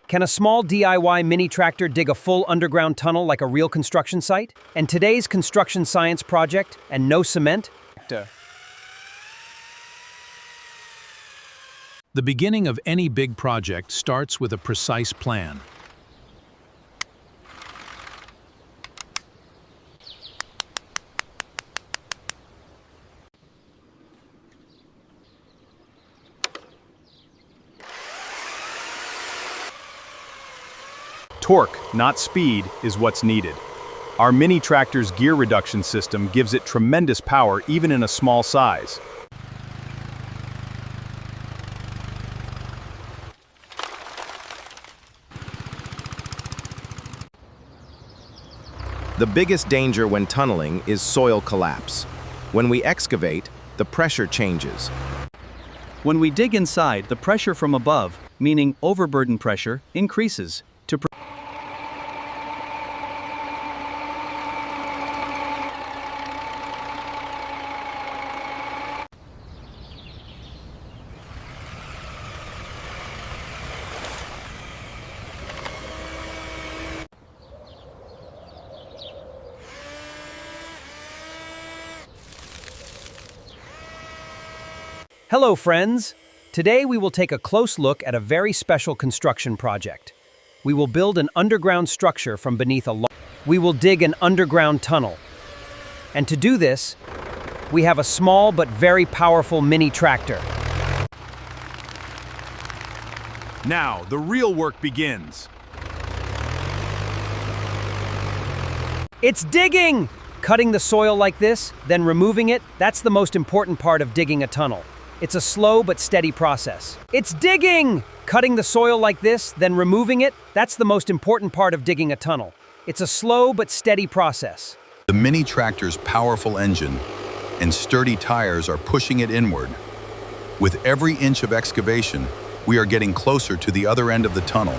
Can a small DIY mini tractor dig a full underground tunnel like a real construction site? And today's construction science project, and no cement? The beginning of any big project starts with a precise plan. Torque, not speed, is what's needed. Our mini tractor's gear reduction system gives it tremendous power even in a small size. The biggest danger when tunneling is soil collapse. When we excavate, the pressure changes. When we dig inside, the pressure from above, meaning overburden pressure, increases. Hello, friends! Today we will take a close look at a very special construction project. We will build an underground structure from beneath We will dig an underground tunnel. And to do this, we have a small but very powerful mini tractor. Now, the real work begins. It's digging! Cutting the soil like this, then removing it, that's the most important part of digging a tunnel. It's a slow but steady process. It's digging! Cutting the soil like this, then removing it, that's the most important part of digging a tunnel. It's a slow but steady process. The mini tractor's powerful engine and sturdy tires are pushing it inward. With every inch of excavation, we are getting closer to the other end of the tunnel.